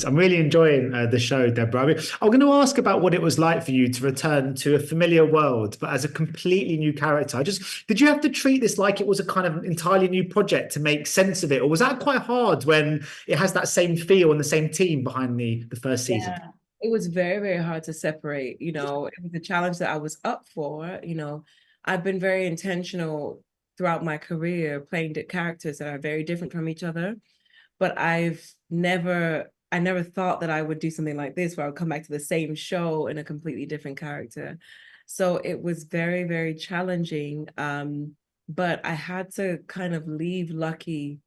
I'm really enjoying the show, Deborah. I mean, I'm going to ask about what it was like for you to return to a familiar world, but as a completely new character. Did you have to treat this like it was a kind of entirely new project to make sense of it? Or was that quite hard when it has that same feel and the same team behind the first season? Yeah, it was very, very hard to separate. It was a challenge that I was up for. I've been very intentional throughout my career playing characters that are very different from each other. But I never thought that I would do something like this where I would come back to the same show in a completely different character. So it was very, very challenging. But I had to kind of leave Lucky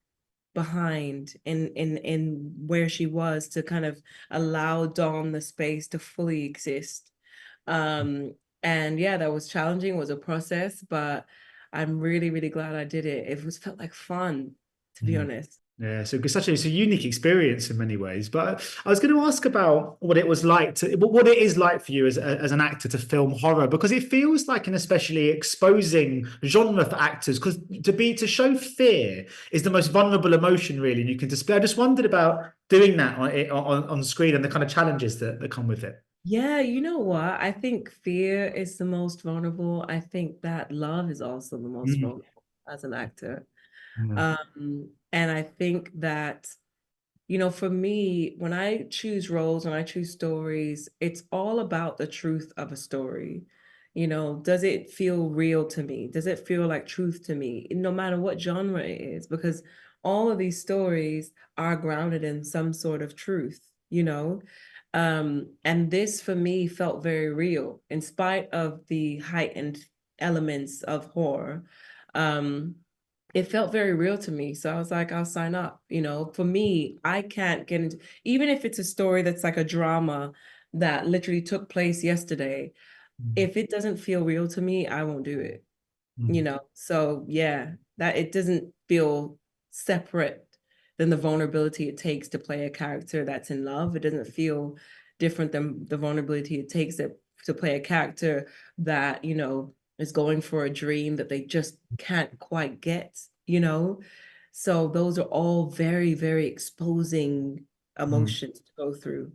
behind in where she was to kind of allow Dawn the space to fully exist. And yeah, that was challenging, it was a process, but I'm really, really glad I did it. It was felt like fun, to be honest. Yeah, so it's a unique experience in many ways. But I was going to ask about what it was like what it is like for you as an actor to film horror, because it feels like an especially exposing genre for actors. Because to show fear is the most vulnerable emotion, really, and you can display. I just wondered about doing that on screen and the kind of challenges that come with it. Yeah, you know what? I think fear is the most vulnerable. I think that love is also the most Mm. vulnerable as an actor. Yeah. And I think that, for me, when I choose roles, when I choose stories, it's all about the truth of a story. Does it feel real to me? Does it feel like truth to me? No matter what genre it is, because all of these stories are grounded in some sort of truth, you know? And this for me felt very real, in spite of the heightened elements of horror. It felt very real to me. So I was like, I'll sign up. For me, I can't get into, even if it's a story that's like a drama that literally took place yesterday, if it doesn't feel real to me, I won't do it. So yeah, that it doesn't feel separate than the vulnerability it takes to play a character that's in love. It doesn't feel different than the vulnerability it takes to play a character that, is going for a dream that they just can't quite get. So those are all very, very exposing Mm. emotions to go through.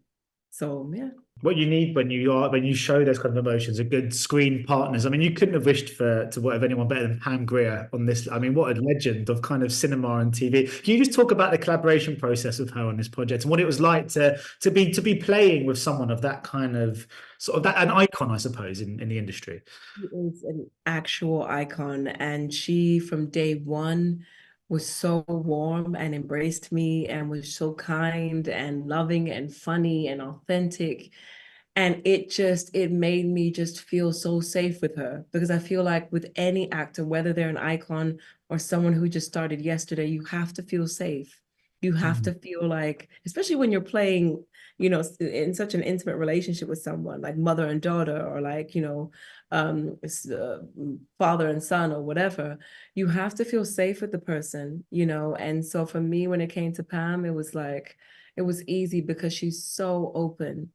So yeah. What you need when you show those kind of emotions are good screen partners. I mean, you couldn't have wished to have anyone better than Pam Grier on this. I mean, what a legend of kind of cinema and TV. Can you just talk about the collaboration process with her on this project and what it was like to be playing with someone of that kind of sort of that an icon, I suppose, in the industry? She is an actual icon, and she from day one was so warm and embraced me and was so kind and loving and funny and authentic. And it made me just feel so safe with her, because I feel like with any actor, whether they're an icon or someone who just started yesterday, you have to feel safe. You have to feel like, especially when you're playing, in such an intimate relationship with someone like mother and daughter, or like, father and son, or whatever, you have to feel safe with the person. And so for me, when it came to Pam, it was like, it was easy because she's so open.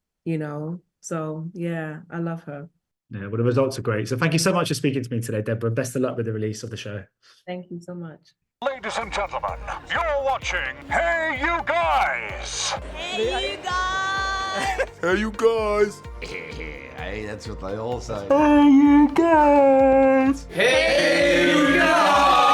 So yeah, I love her. Yeah, well, the results are great. So thank you so much for speaking to me today, Deborah. Best of luck with the release of the show. Thank you so much. Ladies and gentlemen, you're watching Hey You Guys! Hey, you guys! Hey, you guys! Hey, that's what they all say. Hey, you guys! Hey, you guys!